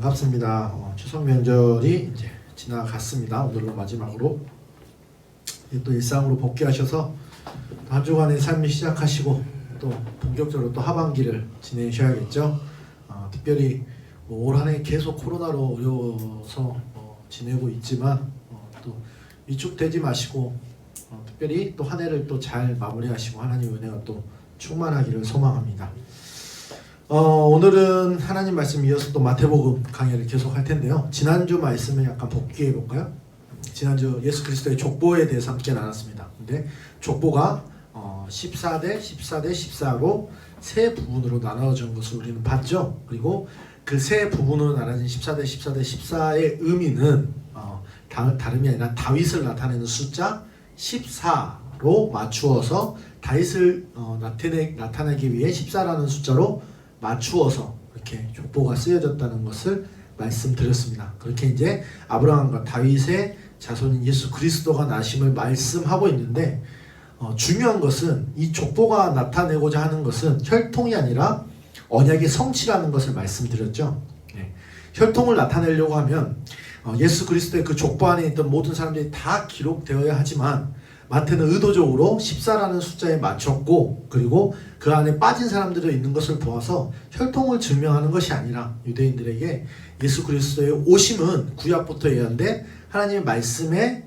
반갑습니다. 추석 명절이 이제 지나갔습니다. 오늘로 마지막으로 또 일상으로 복귀하셔서 한 주간의 삶을 시작하시고 또 본격적으로 또 하반기를 지내셔야겠죠. 특별히 올 한 해 계속 코로나로 어려워서 지내고 있지만 또 위축되지 마시고 특별히 또 한 해를 또 잘 마무리하시고 하나님의 은혜가 또 충만하기를 소망합니다. 오늘은 하나님 말씀 이어서 또 마태복음 강의를 계속 할 텐데요. 지난주 말씀을 약간 복귀해 볼까요? 지난주 예수 그리스도의 족보에 대해서 함께 나눴습니다. 근데 족보가 14대 14대 14로 세 부분으로 나눠진 것을 우리는 봤죠. 그리고 그 세 부분으로 나눠진 14대 14대 14의 의미는 다름이 아니라 다윗을 나타내는 숫자 14로 맞추어서 다윗을 나타내기 위해 14라는 숫자로 맞추어서 이렇게 족보가 쓰여졌다는 것을 말씀드렸습니다. 그렇게 이제 아브라함과 다윗의 자손인 예수 그리스도가 나심을 말씀하고 있는데 중요한 것은 이 족보가 나타내고자 하는 것은 혈통이 아니라 언약의 성취라는 것을 말씀드렸죠. 혈통을 나타내려고 하면 예수 그리스도의 그 족보 안에 있던 모든 사람들이 다 기록되어야 하지만 마태는 의도적으로 14라는 숫자에 맞췄고 그리고 그 안에 빠진 사람들이 있는 것을 보아서 혈통을 증명하는 것이 아니라 유대인들에게 예수 그리스도의 오심은 구약부터 예언된 하나님의 말씀의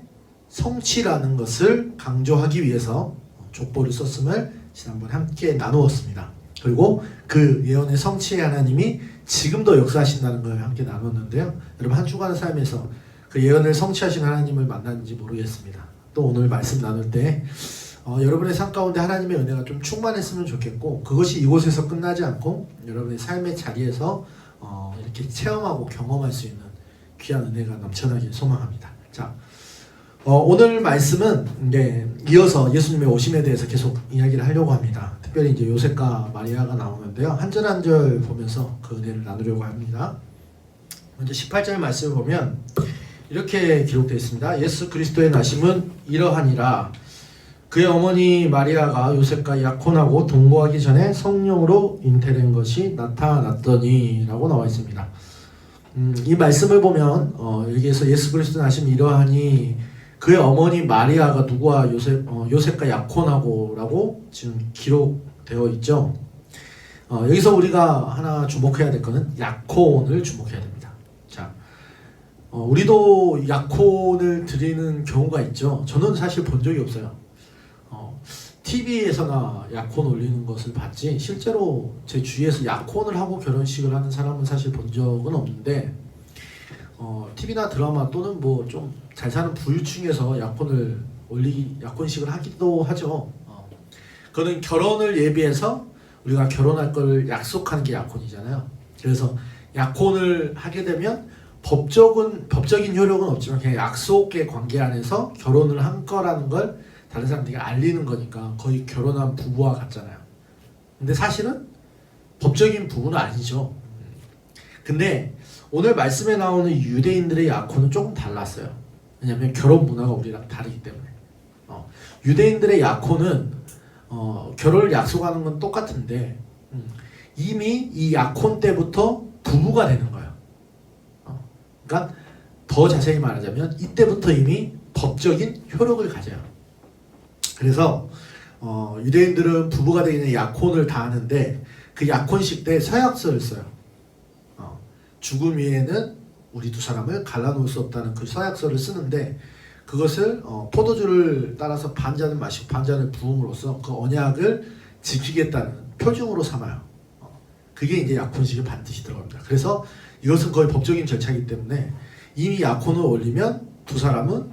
성취라는 것을 강조하기 위해서 족보를 썼음을 지난번에 함께 나누었습니다. 그리고 그 예언의 성취의 하나님이 지금도 역사하신다는 걸 함께 나눴는데요. 여러분 한 주간의 삶에서 그 예언을 성취하신 하나님을 만났는지 모르겠습니다. 또 오늘 말씀 나눌 때 여러분의 삶 가운데 하나님의 은혜가 좀 충만했으면 좋겠고 그것이 이곳에서 끝나지 않고 여러분의 삶의 자리에서 이렇게 체험하고 경험할 수 있는 귀한 은혜가 넘쳐나길 소망합니다. 자, 오늘 말씀은 이제 이어서 예수님의 오심에 대해서 계속 이야기를 하려고 합니다. 특별히 이제 요셉과 마리아가 나오는데요. 한 절 한 절 보면서 그 은혜를 나누려고 합니다. 먼저 18절 말씀을 보면 이렇게 기록되어 있습니다. 예수 그리스도의 나심은 이러하니라. 그의 어머니 마리아가 요셉과 약혼하고 동거하기 전에 성령으로 잉태된 것이 나타났더니 라고 나와 있습니다. 이 말씀을 보면 여기에서 예수 그리스도의 나심이 이러하니 그의 어머니 마리아가 누구와 요셉과 약혼하고 라고 지금 기록되어 있죠. 여기서 우리가 하나 주목해야 될 것은 약혼을 주목해야 됩니다. 자, 우리도 약혼을 드리는 경우가 있죠. 저는 사실 본 적이 없어요. TV에서나 약혼 올리는 것을 봤지 실제로 제 주위에서 약혼을 하고 결혼식을 하는 사람은 사실 본 적은 없는데 TV나 드라마 또는 뭐 좀 잘 사는 부유층에서 약혼식을 하기도 하죠. 그거는 결혼을 예비해서 우리가 결혼할 걸 약속하는 게 약혼이잖아요. 그래서 약혼을 하게 되면 법적인 효력은 없지만 그냥 약속의 관계 안에서 결혼을 한 거라는 걸 다른 사람들에게 알리는 거니까 거의 결혼한 부부와 같잖아요. 근데 사실은 법적인 부부는 아니죠. 근데 오늘 말씀에 나오는 유대인들의 약혼은 조금 달랐어요. 왜냐하면 결혼 문화가 우리랑 다르기 때문에. 유대인들의 약혼은 결혼을 약속하는 건 똑같은데 이미 이 약혼 때부터 부부가 되는 거예요. 그러니까 더 자세히 말하자면 이때부터 이미 법적인 효력을 가져요. 그래서 유대인들은 부부가 되기 전에 약혼을 다 하는데 그 약혼식 때 서약서를 써요. 죽음 위에는 우리 두 사람을 갈라놓을 수 없다는 그 서약서를 쓰는데 그것을 포도주를 따라서 반잔을 마시고 반잔을 부음으로써 그 언약을 지키겠다는 표징으로 삼아요. 그게 이제 약혼식에 반드시 들어갑니다. 그래서 이것은 거의 법적인 절차이기 때문에 이미 약혼을 올리면 두 사람은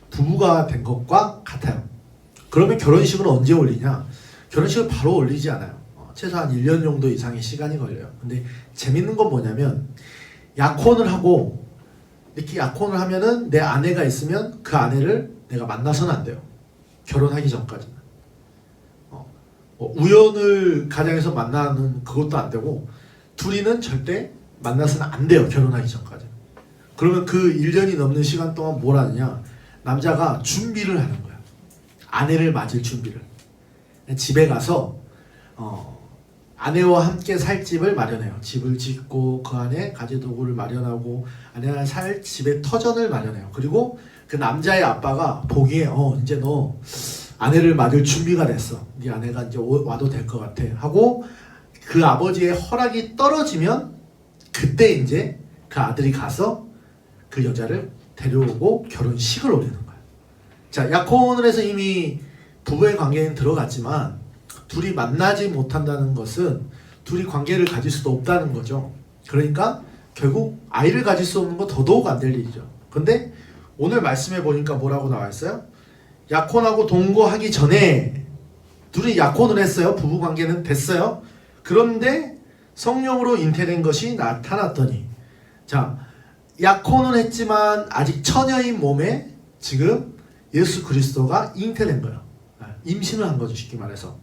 부부가 된 것과 같아요. 그러면 결혼식은 언제 올리냐? 결혼식을 바로 올리지 않아요. 최소한 1년 정도 이상의 시간이 걸려요. 근데 재밌는 건 뭐냐면 약혼을 하고 이렇게 약혼을 하면은 내 아내가 있으면 그 아내를 내가 만나서는 안 돼요. 결혼하기 전까지는. 우연을 가장해서 만나는 그것도 안 되고 둘이는 절대 만나서는 안 돼요. 결혼하기 전까지. 그러면 그 1년이 넘는 시간 동안 뭘 하느냐? 남자가 준비를 하는 거야. 아내를 맞을 준비를. 집에 가서 아내와 함께 살 집을 마련해요. 집을 짓고 그 안에 가재도구를 마련하고 아내와 살 집의 터전을 마련해요. 그리고 그 남자의 아빠가 보기에 이제 너 아내를 맞을 준비가 됐어. 네 아내가 이제 와도 될 것 같아 하고 그 아버지의 허락이 떨어지면 그때 이제 그 아들이 가서 그 여자를 데려오고 결혼식을 올리는 거예요. 자, 약혼을 해서 이미 부부의 관계는 들어갔지만 둘이 만나지 못한다는 것은 둘이 관계를 가질 수도 없다는 거죠. 그러니까 결국 아이를 가질 수 없는 건 더더욱 안 될 일이죠. 근데 오늘 말씀해 보니까 뭐라고 나와 있어요? 약혼하고 동거하기 전에 둘이 약혼을 했어요. 부부 관계는 됐어요. 그런데 성령으로 잉태된 것이 나타났더니, 자, 약혼은 했지만 아직 처녀인 몸에 지금 예수 그리스도가 잉태된 거예요. 임신을 한 거죠, 쉽게 말해서.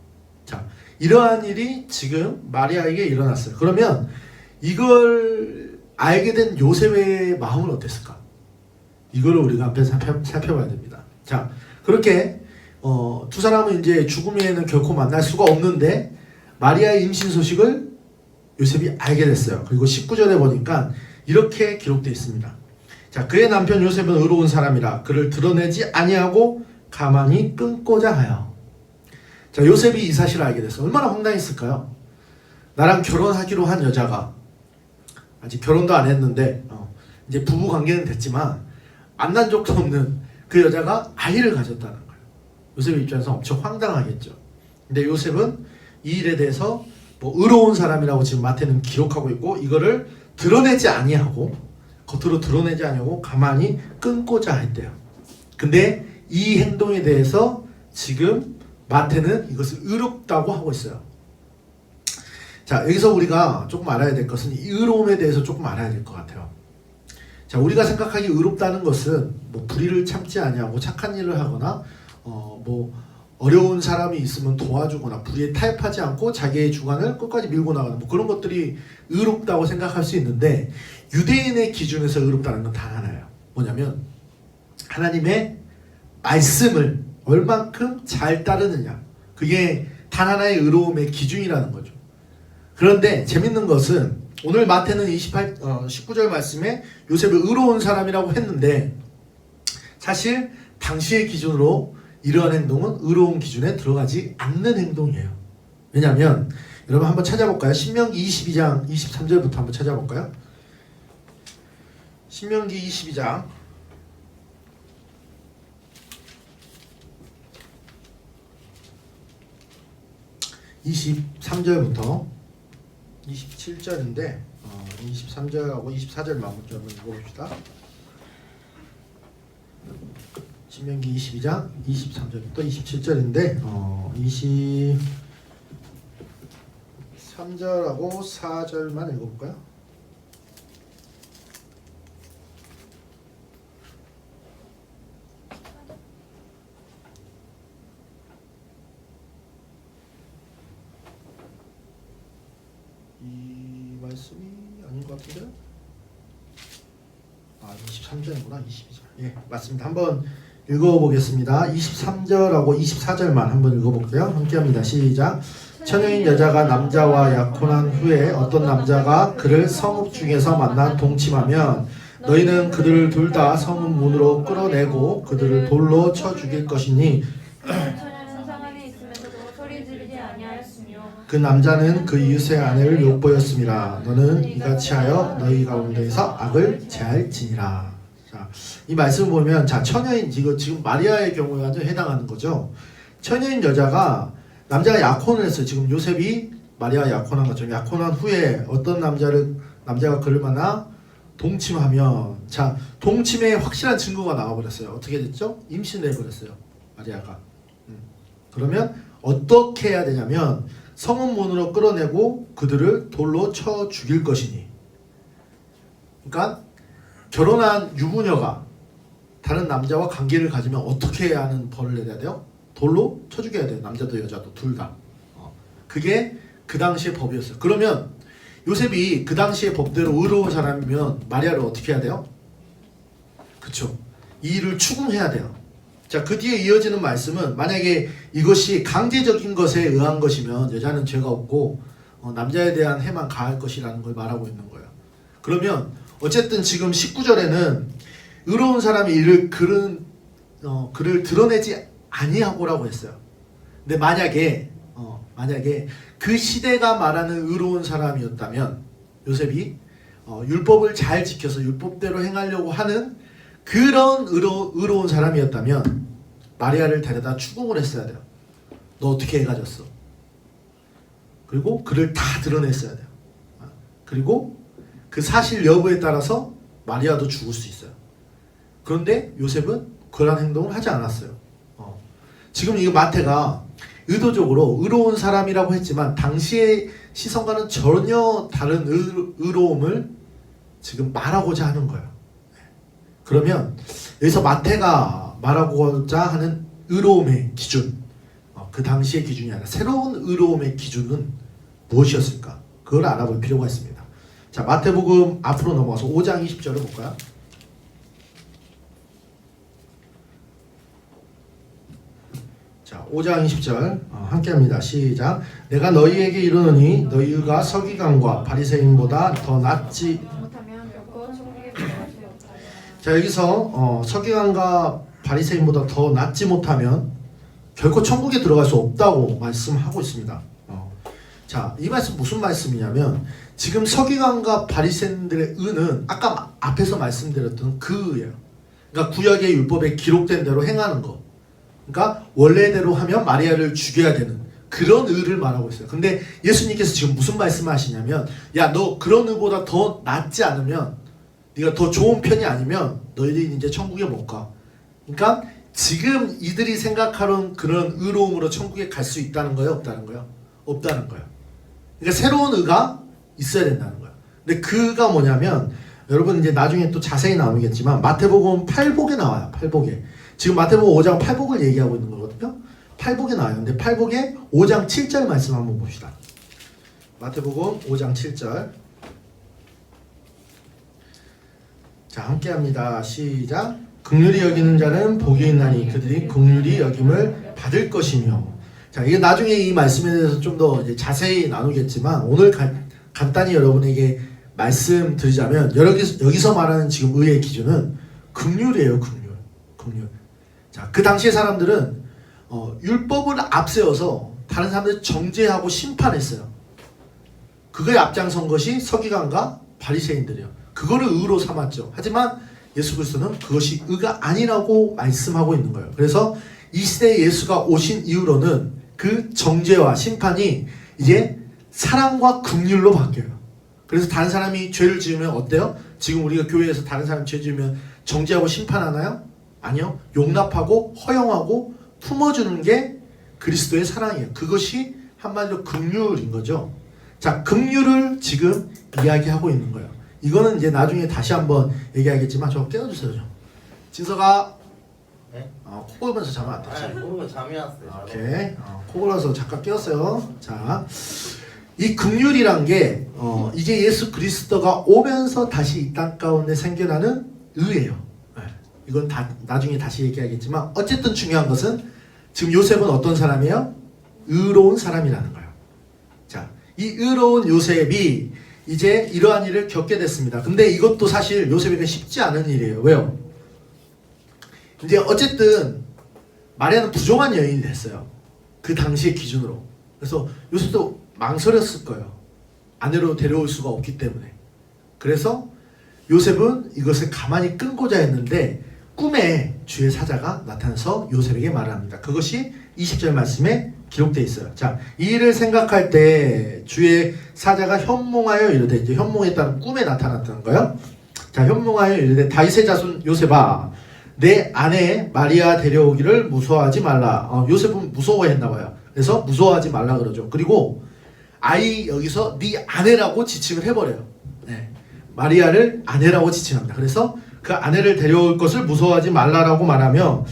자, 이러한 일이 지금 마리아에게 일어났어요. 그러면 이걸 알게 된 요셉의 마음은 어땠을까? 이걸 우리가 앞에 살펴봐야 됩니다. 자, 그렇게 두 사람은 이제 죽음에는 결코 만날 수가 없는데 마리아의 임신 소식을 요셉이 알게 됐어요. 그리고 19절에 보니까 이렇게 기록되어 있습니다. 자, 그의 남편 요셉은 의로운 사람이라 그를 드러내지 아니하고 가만히 끊고자 하여. 자, 요셉이 이 사실을 알게 됐어요. 얼마나 황당했을까요? 나랑 결혼하기로 한 여자가 아직 결혼도 안 했는데 이제 부부 관계는 됐지만 만난 적도 없는 그 여자가 아이를 가졌다는 거예요. 요셉의 입장에서 엄청 황당하겠죠. 근데 요셉은 이 일에 대해서 뭐 의로운 사람이라고 지금 마태는 기록하고 있고 이거를 드러내지 아니하고 겉으로 드러내지 아니하고 가만히 끊고자 했대요. 근데 이 행동에 대해서 지금 마태는 이것을 의롭다고 하고 있어요. 자, 여기서 우리가 조금 알아야 될 것은 이 의로움에 대해서 조금 알아야 될 것 같아요. 자, 우리가 생각하기 의롭다는 것은 뭐 불의를 참지 아니하고 착한 일을 하거나 뭐 어려운 사람이 있으면 도와주거나 불의에 타협하지 않고 자기의 주관을 끝까지 밀고 나가는 뭐 그런 것들이 의롭다고 생각할 수 있는데 유대인의 기준에서 의롭다는 건 단 하나예요. 뭐냐면 하나님의 말씀을 얼만큼 잘 따르느냐. 그게 단 하나의 의로움의 기준이라는 거죠. 그런데 재밌는 것은 오늘 마태는 19절 말씀에 요셉을 의로운 사람이라고 했는데 사실 당시의 기준으로 이러한 행동은 의로운 기준에 들어가지 않는 행동이에요. 왜냐하면 여러분 한번 찾아볼까요? 신명기 22장 23절부터 한번 찾아볼까요? 신명기 22장 23절부터 27절인데 23절하고 24절만 먼저 한번 읽어봅시다. 신명기 22장 23절부터 27절인데 23절하고 4절만 읽어볼까요? 이 말씀이 아닌 것 같은데요? 23절이구나. 22절. 예, 맞습니다. 한번 읽어보겠습니다. 23절하고 24절만 한번 읽어볼게요. 함께합니다. 시작. 처녀인 여자가 남자와 약혼한 후에 어떤 남자가 그를 성읍 중에서 만나 동침하면 너희는 그들을 둘 다 성읍 문으로 끌어내고 그들을 돌로 쳐 죽일 것이니 그 남자는 그 이웃의 아내를 욕보였음이라. 너는 이같이 하여 너희 가운데에서 악을 제할지니라. 자, 이 말씀을 보면 자, 처녀인 이거 지금 마리아의 경우에 완전 해당하는 거죠. 처녀인 여자가 남자가 약혼을 했어요. 지금 요셉이 마리아 약혼한 것처럼 약혼한 후에 어떤 남자가 그를 만나 동침하면 자, 동침의 확실한 증거가 나와버렸어요. 어떻게 됐죠? 임신을 해버렸어요. 마리아가. 그러면 어떻게 해야 되냐면 성읍 문으로 끌어내고 그들을 돌로 쳐 죽일 것이니. 그러니까 결혼한 유부녀가 다른 남자와 관계를 가지면 어떻게 해야 하는 벌을 내야 돼요? 돌로 쳐 죽여야 돼요. 남자도 여자도 둘 다. 그게 그 당시의 법이었어요. 그러면 요셉이 그 당시의 법대로 의로운 사람이면 마리아를 어떻게 해야 돼요? 그쵸? 이 일을 추궁해야 돼요. 자, 그 뒤에 이어지는 말씀은 만약에 이것이 강제적인 것에 의한 것이면 여자는 죄가 없고 남자에 대한 해만 가할 것이라는 걸 말하고 있는 거예요. 그러면 어쨌든 지금 19절에는 의로운 사람이 그를 드러내지 아니하고라고 했어요. 근데 만약에 그 시대가 말하는 의로운 사람이었다면 요셉이 율법을 잘 지켜서 율법대로 행하려고 하는 그런 의로운 사람이었다면 마리아를 데려다 추궁을 했어야 돼요. 너 어떻게 해가졌어? 그리고 그를 다 드러냈어야 돼요. 그리고 그 사실 여부에 따라서 마리아도 죽을 수 있어요. 그런데 요셉은 그런 행동을 하지 않았어요. 지금 이 마태가 의도적으로 의로운 사람이라고 했지만 당시의 시선과는 전혀 다른 의로움을 지금 말하고자 하는 거예요. 그러면 여기서 마태가 말하고자 하는 의로움의 기준, 그 당시의 기준이 아니라 새로운 의로움의 기준은 무엇이었을까? 그걸 알아볼 필요가 있습니다. 자, 마태복음 앞으로 넘어가서 5장 20절을 볼까요? 자, 5장 20절 함께합니다. 시작. 내가 너희에게 이르노니 너희가 서기관과 바리새인보다 더 낫지 못하면 결코 천국에 들어갈 수 없다. 자, 여기서 서기관과 바리새인보다 더 낫지 못하면 결코 천국에 들어갈 수 없다고 말씀하고 있습니다. 자, 이 말씀 무슨 말씀이냐면 지금 서기관과 바리새인들의 의는 아까 앞에서 말씀드렸던 그 의예요. 그러니까 구약의 율법에 기록된 대로 행하는 거. 그러니까 원래대로 하면 마리아를 죽여야 되는 그런 의를 말하고 있어요. 근데 예수님께서 지금 무슨 말씀을 하시냐면 야, 너 그런 의보다 더 낫지 않으면 네가 더 좋은 편이 아니면 너희들이 이제 천국에 못 가. 그러니까 지금 이들이 생각하는 그런 의로움으로 천국에 갈 수 있다는 거예요? 없다는 거예요? 없다는 거예요. 그러니까 새로운 의가 있어야 된다는 거예요. 근데 그가 뭐냐면 여러분 이제 나중에 또 자세히 나오겠지만 마태복음 8복에 나와요. 8복에. 지금 마태복음 5장 8복을 얘기하고 있는 거거든요. 8복에 나와요. 근데 8복에 5장 7절 말씀 한번 봅시다. 마태복음 5장 7절. 자, 함께 합니다. 시작. 긍휼히 여기는 자는 복이 있나니 그들이 긍휼히 여김을 받을 것이며. 자, 이게 나중에 이 말씀에 대해서 좀 더 자세히 나누겠지만 오늘 간단히 여러분에게 말씀드리자면 여기서 말하는 지금 의의 기준은 긍휼이에요. 긍휼. 자, 그 당시의 사람들은 율법을 앞세워서 다른 사람들을 정죄하고 심판했어요. 그거에 앞장선 것이 서기관과 바리새인들이에요. 그거를 의로 삼았죠. 하지만 예수 그리스도는 그것이 의가 아니라고 말씀하고 있는 거예요. 그래서 이 시대에 예수가 오신 이후로는 그 정죄와 심판이 이제 사랑과 긍휼로 바뀌어요. 그래서 다른 사람이 죄를 지으면 어때요? 지금 우리가 교회에서 다른 사람이 죄 지으면 정죄하고 심판하나요? 아니요. 용납하고 허용하고 품어주는 게 그리스도의 사랑이에요. 그것이 한마디로 긍휼인 거죠. 자, 긍휼을 지금 이야기하고 있는 거예요. 이거는 이제 나중에 다시 한번 얘기하겠지만 저 깨워주세요. 좀. 진서가 네? 코 골면서 자면 안 되지. 그러면 잠이 왔어요. 오케이. 코 골아서 잠깐 깨웠어요. 자, 이 긍휼이란 게 이게 예수 그리스도가 오면서 다시 이 땅 가운데 생겨나는 의예요. 네. 이건 나중에 다시 얘기하겠지만 어쨌든 중요한 것은 지금 요셉은 어떤 사람이에요? 의로운 사람이라는 거예요. 자, 이 의로운 요셉이 이제 이러한 일을 겪게 됐습니다. 근데 이것도 사실 요셉에게 쉽지 않은 일이에요. 왜요? 이제 어쨌든 마리아는 부정한 여인이 됐어요. 그 당시의 기준으로. 그래서 요셉도 망설였을 거예요. 아내로 데려올 수가 없기 때문에. 그래서 요셉은 이것을 가만히 끊고자 했는데 꿈에 주의 사자가 나타나서 요셉에게 말을 합니다. 그것이 20절 말씀에 기록되어 있어요. 자, 이 일을 생각할 때 주의 사자가 현몽하여 이르되, 이제 현몽했다는 꿈에 나타났다는 거예요. 자, 현몽하여 이르되 다윗의 자손 요셉아, 내 아내 마리아 데려오기를 무서워하지 말라. 요셉은 무서워했나 봐요. 그래서 무서워하지 말라 그러죠. 그리고 아이 여기서 네 아내라고 지칭을 해버려요. 네. 마리아를 아내라고 지칭합니다. 그래서 그 아내를 데려올 것을 무서워하지 말라라고 말하며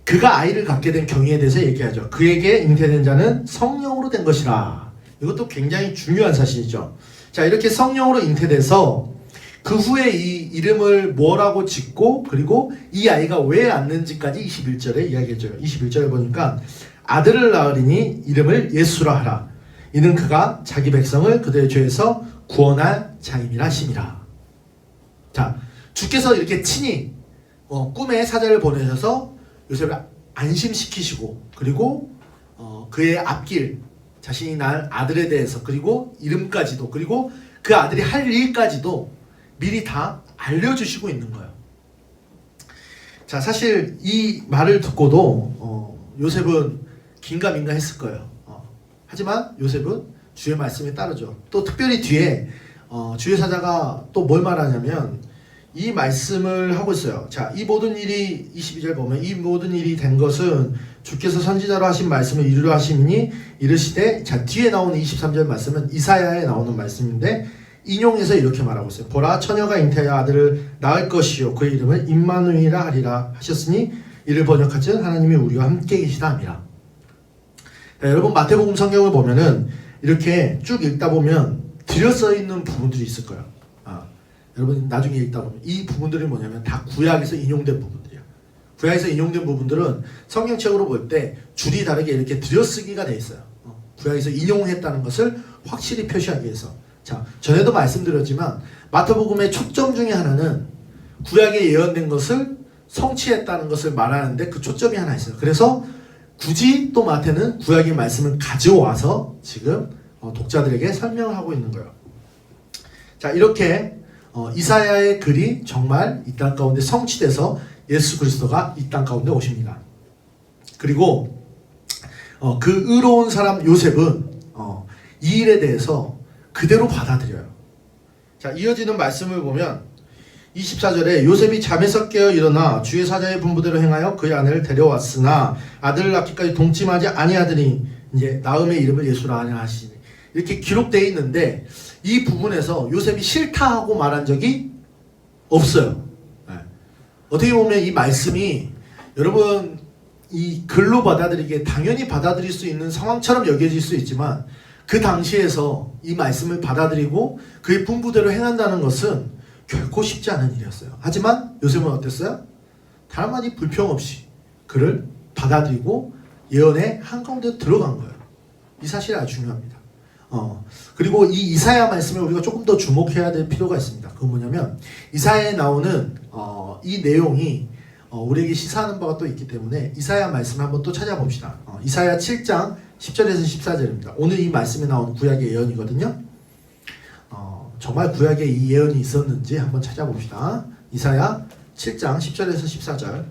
그가 아이를 갖게 된 경위에 대해서 얘기하죠. 그에게 잉태된 자는 성령으로 된 것이라. 이것도 굉장히 중요한 사실이죠. 자, 이렇게 성령으로 잉태돼서 그 후에 이 이름을 뭐라고 짓고 그리고 이 아이가 왜 낳는지까지 21절에 이야기해줘요. 21절에 보니까 아들을 낳으리니 이름을 예수라 하라. 이는 그가 자기 백성을 그들의 죄에서 구원할 자임이라 하심이라. 자, 주께서 이렇게 친히 꿈에 사자를 보내셔서 요셉을 안심시키시고, 그리고 그의 앞길, 자신이 낳은 아들에 대해서, 그리고 이름까지도, 그리고 그 아들이 할 일까지도 미리 다 알려주시고 있는 거예요. 자, 사실 이 말을 듣고도 요셉은 긴가민가 했을 거예요. 하지만 요셉은 주의 말씀에 따르죠. 또 특별히 뒤에 주의 사자가 또 뭘 말하냐면 이 말씀을 하고 있어요. 자, 이 모든 일이 22절 보면 이 모든 일이 된 것은 주께서 선지자로 하신 말씀을 이루려 하심이니 이르시되, 자, 뒤에 나오는 23절 말씀은 이사야에 나오는 말씀인데 인용해서 이렇게 말하고 있어요. 보라, 처녀가 잉태하여 아들을 낳을 것이요 그의 이름을 임마누이라 하리라 하셨으니 이를 번역하듯 하나님이 우리와 함께 계시다 함이라. 자, 여러분 마태복음 성경을 보면은 이렇게 쭉 읽다 보면 들여 써 있는 부분들이 있을 거예요. 여러분 나중에 읽다 보면 이 부분들이 뭐냐면 다 구약에서 인용된 부분들이야. 구약에서 인용된 부분들은 성경책으로 볼 때 줄이 다르게 이렇게 들여쓰기가 돼 있어요. 구약에서 인용했다는 것을 확실히 표시하기 위해서. 자, 전에도 말씀드렸지만 마태복음의 초점 중에 하나는 구약에 예언된 것을 성취했다는 것을 말하는데 그 초점이 하나 있어요. 그래서 굳이 또 마태는 구약의 말씀을 가져와서 지금 독자들에게 설명을 하고 있는 거예요. 자, 이렇게 이사야의 글이 정말 이 땅 가운데 성취돼서 예수 그리스도가 이 땅 가운데 오십니다. 그리고 그 의로운 사람 요셉은 이 일에 대해서 그대로 받아들여요. 자, 이어지는 말씀을 보면 24절에 요셉이 잠에서 깨어 일어나 주의 사자의 분부대로 행하여 그의 아내를 데려왔으나 아들을 낳기까지 동침하지 아니하더니 이제 나음의 이름을 예수라 하냐 하시니, 이렇게 기록되어 있는데 이 부분에서 요셉이 싫다 하고 말한 적이 없어요. 네. 어떻게 보면 이 말씀이 여러분 이 글로 받아들이기에 당연히 받아들일 수 있는 상황처럼 여겨질 수 있지만 그 당시에서 이 말씀을 받아들이고 그의 분부대로 행한다는 것은 결코 쉽지 않은 일이었어요. 하지만 요셉은 어땠어요? 단 한마디 불평 없이 그를 받아들이고 예언의 한가운데 들어간 거예요. 이 사실이 아주 중요합니다. 그리고 이 이사야 말씀에 우리가 조금 더 주목해야 될 필요가 있습니다. 그건 뭐냐면 이사야에 나오는 이 내용이 우리에게 시사하는 바가 또 있기 때문에 이사야 말씀을 한번 또 찾아봅시다. 이사야 7장 10절에서 14절입니다. 오늘 이 말씀에 나오는 구약의 예언이거든요. 정말 구약에 이 예언이 있었는지 한번 찾아봅시다. 이사야 7장 10절에서 14절.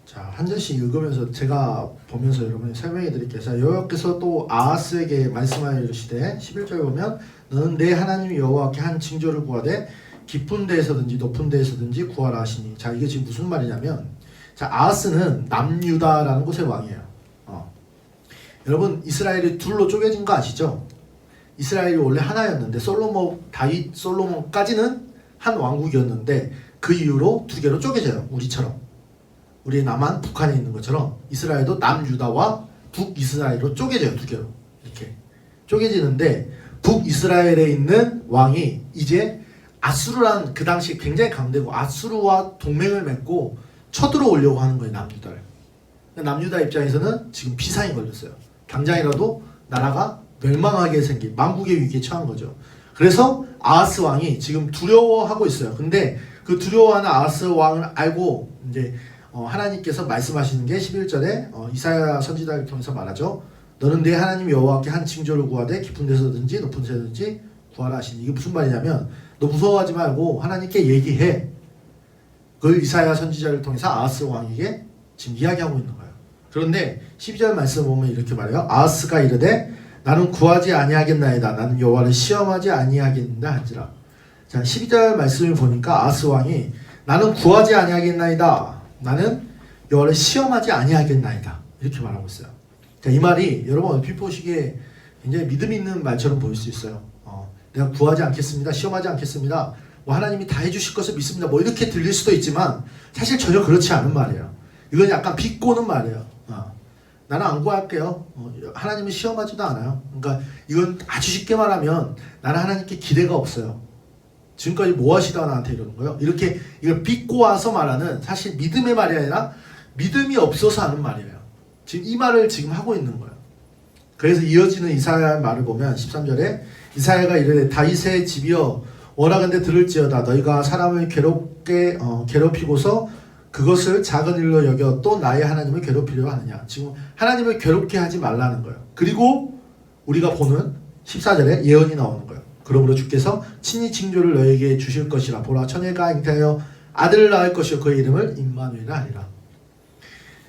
자, 한 절씩 읽으면서 제가 보면서 여러분이 설명해 드릴게요. 자, 여호와께서 또 아하스에게 말씀하여 이르시되 11절 보면 너는 내 하나님 여호와께 한 징조를 구하되 깊은 데에서든지 높은 데에서든지 구하라 하시니. 자, 이게 지금 무슨 말이냐면, 자, 아하스는 남유다라는 곳의 왕이에요. 여러분 이스라엘이 둘로 쪼개진 거 아시죠? 이스라엘이 원래 하나였는데 다윗 솔로몬까지는 한 왕국이었는데 그 이후로 두 개로 쪼개져요. 우리처럼. 우리 남한 북한에 있는 것처럼 이스라엘도 남유다와 북이스라엘로 쪼개져요. 두 개로 이렇게 쪼개지는데, 북이스라엘에 있는 왕이 이제 아수르란 그 당시 굉장히 강대고 아수르와 동맹을 맺고 쳐들어오려고 하는 거예요. 남유다를. 남유다 입장에서는 지금 비상이 걸렸어요. 당장이라도 나라가 멸망하게 생긴 만국의 위기에 처한 거죠. 그래서 아하스 왕이 지금 두려워하고 있어요. 근데 그 두려워하는 아하스 왕을 알고 이제 하나님께서 말씀하시는 게 11절에 이사야 선지자를 통해서 말하죠. 너는 내 하나님 여호와께 한 징조를 구하되 깊은 데서든지 높은 데서든지 구하라 하시니. 이게 무슨 말이냐면 너 무서워하지 말고 하나님께 얘기해. 그걸 이사야 선지자를 통해서 아하스 왕에게 지금 이야기하고 있는 거예요. 그런데 12절 말씀 보면 이렇게 말해요. 아하스가 이르되 나는 구하지 아니하겠나이다. 나는 여호와를 시험하지 아니하겠다 한지라. 자, 12절 말씀을 보니까 아하스 왕이 나는 구하지 아니하겠나이다. 나는 여호와를 시험하지 아니하겠나이다. 이렇게 말하고 있어요. 자, 이 말이 여러분 얼핏 보시기에 굉장히 믿음 있는 말처럼 보일 수 있어요. 내가 구하지 않겠습니다. 시험하지 않겠습니다. 뭐 하나님이 다 해주실 것을 믿습니다. 뭐 이렇게 들릴 수도 있지만 사실 전혀 그렇지 않은 말이에요. 이건 약간 비꼬는 말이에요. 나는 안 구할게요. 하나님은 시험하지도 않아요. 그러니까 이건 아주 쉽게 말하면 나는 하나님께 기대가 없어요. 지금까지 뭐 하시다가 나한테 이러는 거예요? 이렇게 이걸 비꼬아서 말하는 사실 믿음의 말이 아니라 믿음이 없어서 하는 말이에요. 지금 이 말을 지금 하고 있는 거예요. 그래서 이어지는 이사야의 말을 보면 13절에 이사야가 이르되 다윗의 집이여 원하건대 들을지어다 너희가 사람을 괴롭히고서 그것을 작은 일로 여겨 또 나의 하나님을 괴롭히려 하느냐. 지금 하나님을 괴롭게 하지 말라는 거예요. 그리고 우리가 보는 14절에 예언이 나오는 거예요. 그러므로 주께서 친히 징조를 너에게 주실 것이라 보라 처녀가 잉태하여 아들을 낳을 것이요 그의 이름을 임마누엘이라 하리라.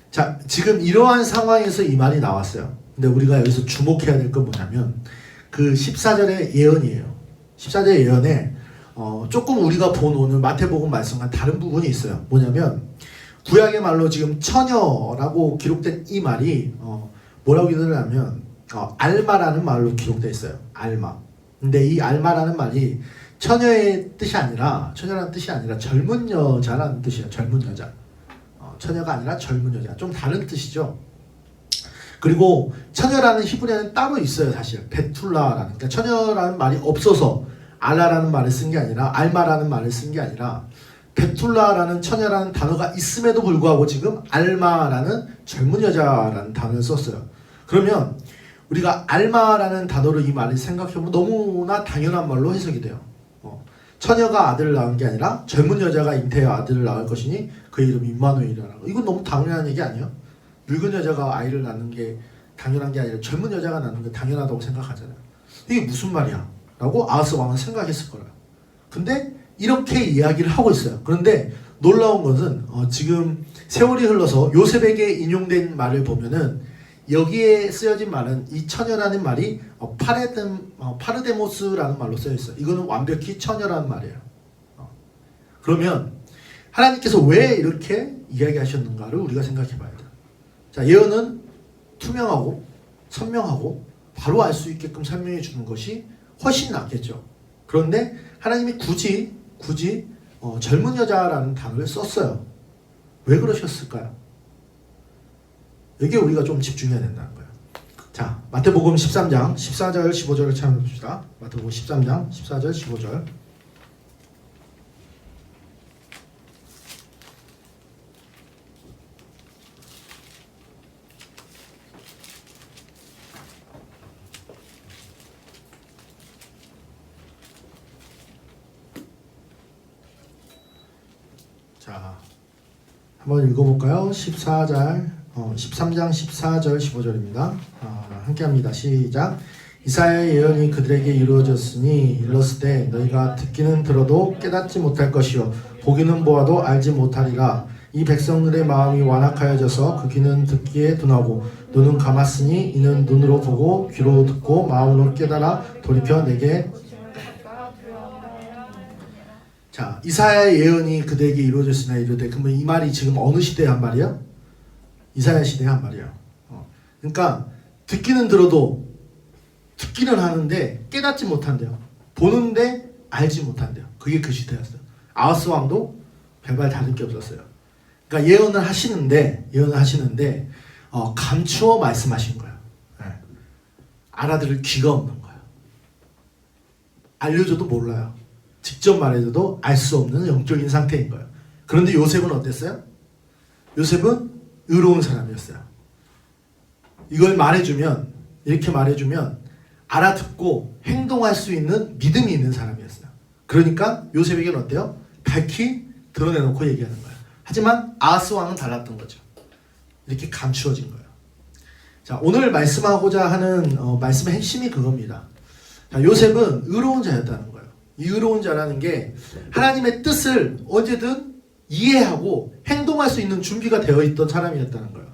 자, 지금 이러한 상황에서 이 말이 나왔어요. 근데 우리가 여기서 주목해야 될 건 뭐냐면 그 14절의 예언이에요. 14절의 예언에 조금 우리가 본 오늘 마태복음 말씀과 다른 부분이 있어요. 뭐냐면 구약의 말로 지금 처녀라고 기록된 이 말이 뭐라고 기록하냐면 알마라는 말로 기록되어 있어요. 알마. 근데 이 알마라는 말이 처녀의 뜻이 아니라 처녀라는 뜻이 아니라 젊은 여자라는 뜻이에요. 젊은 여자. 처녀가 아니라 젊은 여자. 좀 다른 뜻이죠. 그리고 처녀라는 히브리어는 따로 있어요. 사실 베툴라라는. 그러니까 처녀라는 말이 없어서 알라라는 말을 쓴 게 아니라 알마라는 말을 쓴 게 아니라 베툴라라는 처녀라는 단어가 있음에도 불구하고 지금 알마라는 젊은 여자라는 단어를 썼어요. 그러면 우리가 알마라는 단어로 이 말을 생각해보면 너무나 당연한 말로 해석이 돼요. 처녀가 아들을 낳은 게 아니라 젊은 여자가 잉태하여 아들을 낳을 것이니 그 이름이 임마누엘이라는 거. 이건 너무 당연한 얘기 아니에요? 늙은 여자가 아이를 낳는 게 당연한 게 아니라 젊은 여자가 낳는 게 당연하다고 생각하잖아요. 이게 무슨 말이야? 라고 아하스 왕은 생각했을 거예요. 근데 이렇게 이야기를 하고 있어요. 그런데 놀라운 것은 지금 세월이 흘러서 요셉에게 인용된 말을 보면은 여기에 쓰여진 말은 이 처녀라는 말이 파르데모스라는 말로 쓰여 있어요. 이거는 완벽히 처녀라는 말이에요. 그러면 하나님께서 왜 이렇게 이야기하셨는가를 우리가 생각해 봐야 돼요. 자, 예언은 투명하고 선명하고 바로 알 수 있게끔 설명해 주는 것이 훨씬 낫겠죠. 그런데 하나님이 굳이 젊은 여자라는 단어를 썼어요. 왜 그러셨을까요? 여기에 우리가 좀 집중해야 된다는 거예요. 자, 마태복음 13장 14절 15절을 찾아봅시다. 마태복음 13장 14절 15절. 자, 한번 읽어볼까요? 13장 14절 15절입니다. 함께합니다. 시작. 이사야의 예언이 그들에게 이루어졌으니 일렀으되 너희가 듣기는 들어도 깨닫지 못할 것이요 보기는 보아도 알지 못하리라. 이 백성들의 마음이 완악하여져서 그 귀는 듣기에 둔하고 눈은 감았으니 이는 눈으로 보고 귀로 듣고 마음으로 깨달아 돌이켜 내게. 자, 이사야의 예언이 그들에게 이루어졌으나 이르되 그러면 이 말이 지금 어느 시대에 한 말이야? 이사야 시대에 한 말이야. 그러니까 듣기는 들어도 듣기는 하는데 깨닫지 못한대요. 보는데 알지 못한대요. 그게 그 시대였어요. 아하스 왕도 별말 다를 게 없었어요. 그러니까 예언을 하시는데 감추어 말씀하신 거예요. 알아들을 귀가 없는 거예요. 알려줘도 몰라요. 직접 말해줘도 알 수 없는 영적인 상태인 거예요. 그런데 요셉은 어땠어요? 요셉은 의로운 사람이었어요. 이걸 말해주면, 이렇게 말해주면 알아듣고 행동할 수 있는 믿음이 있는 사람이었어요. 그러니까 요셉에게는 어때요? 밝히 드러내놓고 얘기하는 거예요. 하지만 아하스 왕은 달랐던 거죠. 이렇게 감추어진 거예요. 자, 오늘 말씀하고자 하는 말씀의 핵심이 그겁니다. 자, 요셉은 의로운 자였다는 거예요. 이 의로운 자라는 게 하나님의 뜻을 언제든 이해하고 행동할 수 있는 준비가 되어 있던 사람이었다는 거예요.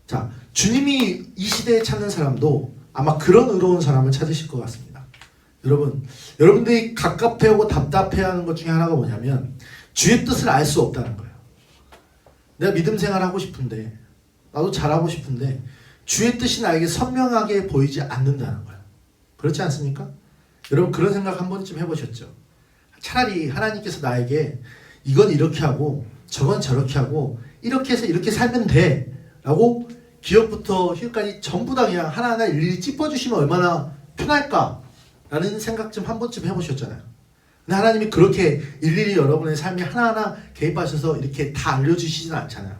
자, 주님이 이 시대에 찾는 사람도 아마 그런 의로운 사람을 찾으실 것 같습니다. 여러분들이 갑갑해하고 답답해하는 것 중에 하나가 뭐냐면 주의 뜻을 알 수 없다는 거예요. 내가 믿음 생활하고 싶은데 나도 잘하고 싶은데 주의 뜻이 나에게 선명하게 보이지 않는다는 거예요. 그렇지 않습니까? 여러분 그런 생각 한 번쯤 해보셨죠? 차라리 하나님께서 나에게 이건 이렇게 하고 저건 저렇게 하고 이렇게 해서 이렇게 살면 돼 라고 기업부터 휴일까지 전부 다 그냥 하나하나 일일이 찝어주시면 얼마나 편할까 라는 생각 좀 한 번쯤 해보셨잖아요. 근데 하나님이 그렇게 일일이 여러분의 삶에 하나하나 개입하셔서 이렇게 다 알려주시진 않잖아요.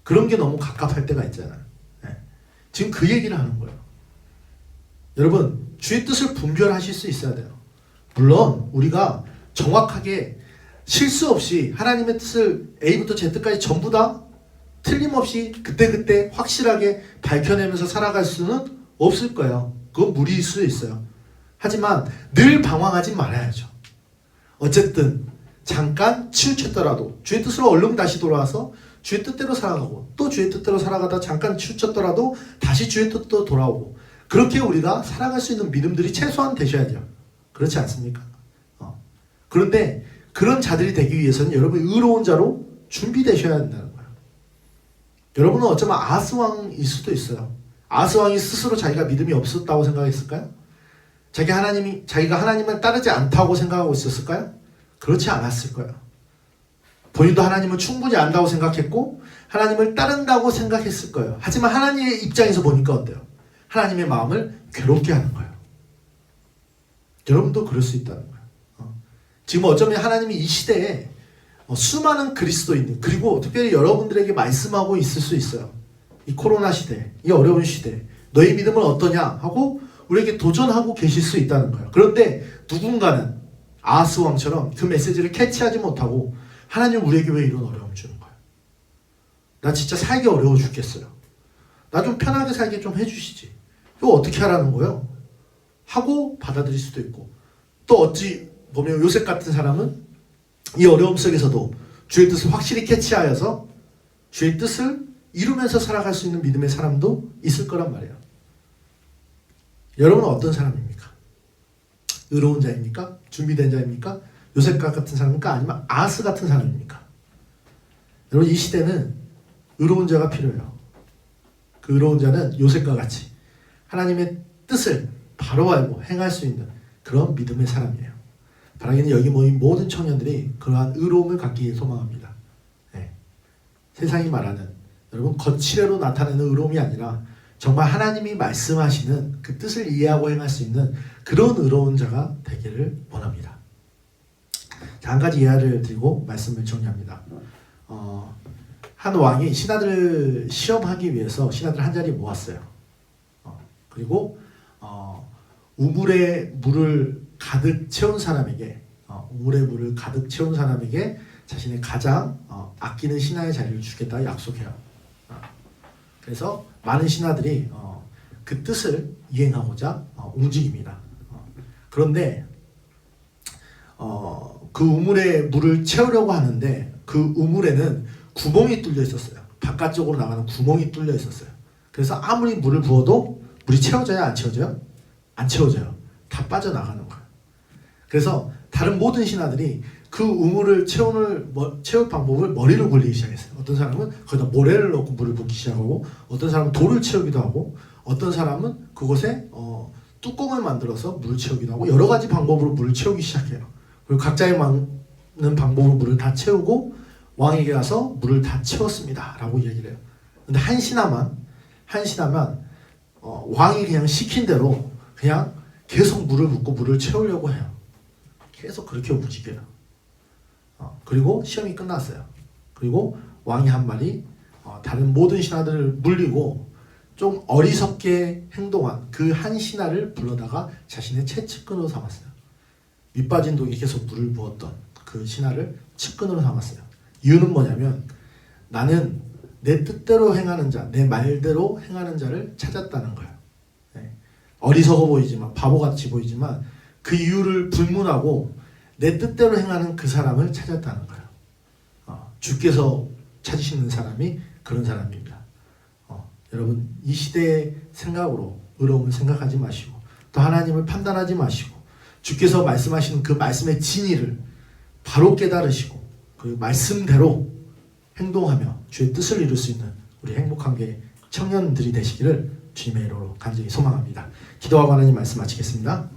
그런 게 너무 갑갑할 때가 있잖아요. 네. 지금 그 얘기를 하는 거예요. 여러분, 주의 뜻을 분별하실 수 있어야 돼요. 물론 우리가 정확하게 실수 없이 하나님의 뜻을 A부터 Z까지 전부 다 틀림없이 그때그때 확실하게 밝혀내면서 살아갈 수는 없을 거예요. 그건 무리일 수 있어요. 하지만 늘 방황하지 말아야죠. 어쨌든 잠깐 치우쳤더라도 주의 뜻으로 얼른 다시 돌아와서 주의 뜻대로 살아가고 또 주의 뜻대로 살아가다 잠깐 치우쳤더라도 다시 주의 뜻대로 돌아오고 그렇게 우리가 살아갈 수 있는 믿음들이 최소한 되셔야죠. 그렇지 않습니까? 그런데 그런 자들이 되기 위해서는 여러분이 의로운 자로 준비되셔야 한다는 거예요. 여러분은 어쩌면 아하스 왕일 수도 있어요. 아하스 왕이 스스로 자기가 믿음이 없었다고 생각했을까요? 자기가 하나님을 따르지 않다고 생각하고 있었을까요? 그렇지 않았을 거예요. 본인도 하나님을 충분히 안다고 생각했고 하나님을 따른다고 생각했을 거예요. 하지만 하나님의 입장에서 보니까 어때요? 하나님의 마음을 괴롭게 하는 거예요. 여러분도 그럴 수 있다는 거예요. 지금 어쩌면 하나님이 이 시대에 수많은 그리스도인들 그리고 특별히 여러분들에게 말씀하고 있을 수 있어요. 이 코로나 시대, 이 어려운 시대 너희 믿음은 어떠냐 하고 우리에게 도전하고 계실 수 있다는 거예요. 그런데 누군가는 아하스 왕처럼 그 메시지를 캐치하지 못하고 하나님 우리에게 왜 이런 어려움 주는 거예요? 나 진짜 살기 어려워 죽겠어요. 나 좀 편하게 살게 좀 해주시지. 이거 어떻게 하라는 거예요? 하고 받아들일 수도 있고 또 어찌 보면 요셉 같은 사람은 이 어려움 속에서도 주의 뜻을 확실히 캐치하여서 주의 뜻을 이루면서 살아갈 수 있는 믿음의 사람도 있을 거란 말이에요. 여러분은 어떤 사람입니까? 의로운 자입니까? 준비된 자입니까? 요셉과 같은 사람입니까? 아니면 아하스 같은 사람입니까? 여러분 이 시대는 의로운 자가 필요해요. 그 의로운 자는 요셉과 같이 하나님의 뜻을 바로 알고 행할 수 있는 그런 믿음의 사람이에요. 바라기는 여기 모인 모든 청년들이 그러한 의로움을 갖기 소망합니다. 네. 세상이 말하는 여러분 거칠애로 나타내는 의로움이 아니라 정말 하나님이 말씀하시는 그 뜻을 이해하고 행할 수 있는 그런 의로운 자가 되기를 원합니다. 자, 한 가지 예화를 드리고 말씀을 정리합니다. 한 왕이 신하들을 시험하기 위해서 신하들 한 자리에 모았어요. 그리고 우물에 물을 가득 채운 사람에게 자신의 가장 아끼는 신하의 자리를 주겠다 약속해요. 그래서 많은 신하들이 그 뜻을 이행하고자 움직입니다. 그런데 그 우물에 물을 채우려고 하는데 그 우물에는 구멍이 뚫려 있었어요. 바깥쪽으로 나가는 구멍이 뚫려 있었어요. 그래서 아무리 물을 부어도 물이 채워져요? 안 채워져요? 안 채워져요. 다 빠져나가는 거예요. 그래서 다른 모든 신하들이 그 우물을 채울 방법을 머리를 굴리기 시작했어요. 어떤 사람은 거기다 모래를 넣고 물을 붓기 시작하고 어떤 사람은 돌을 채우기도 하고 어떤 사람은 그곳에 뚜껑을 만들어서 물을 채우기도 하고 여러 가지 방법으로 물을 채우기 시작해요. 그리고 각자의 많은 방법으로 물을 다 채우고 왕에게 가서 물을 다 채웠습니다 라고 얘기를 해요. 근데 한 신하만 왕이 그냥 시킨 대로 그냥 계속 물을 붓고 물을 채우려고 해요. 계속 그렇게 움직여요. 그리고 시험이 끝났어요. 그리고 왕이 한 말이 다른 모든 신하들을 물리고 좀 어리석게 행동한 그 한 신하를 불러다가 자신의 채측근으로 삼았어요. 밑빠진 독에 계속 물을 부었던 그 신하를 측근으로 삼았어요. 이유는 뭐냐면 나는 내 뜻대로 행하는 자, 내 말대로 행하는 자를 찾았다는 거예요. 네. 어리석어 보이지만 바보같이 보이지만 그 이유를 불문하고 내 뜻대로 행하는 그 사람을 찾았다는 거예요. 주께서 찾으시는 사람이 그런 사람입니다. 여러분 이 시대의 생각으로 의로움을 생각하지 마시고 또 하나님을 판단하지 마시고 주께서 말씀하시는 그 말씀의 진리를 바로 깨달으시고 그 말씀대로 행동하며 주의 뜻을 이룰 수 있는 우리 행복한 게 청년들이 되시기를 주님의 이름으로 간절히 소망합니다. 기도하고 하나님 말씀 마치겠습니다.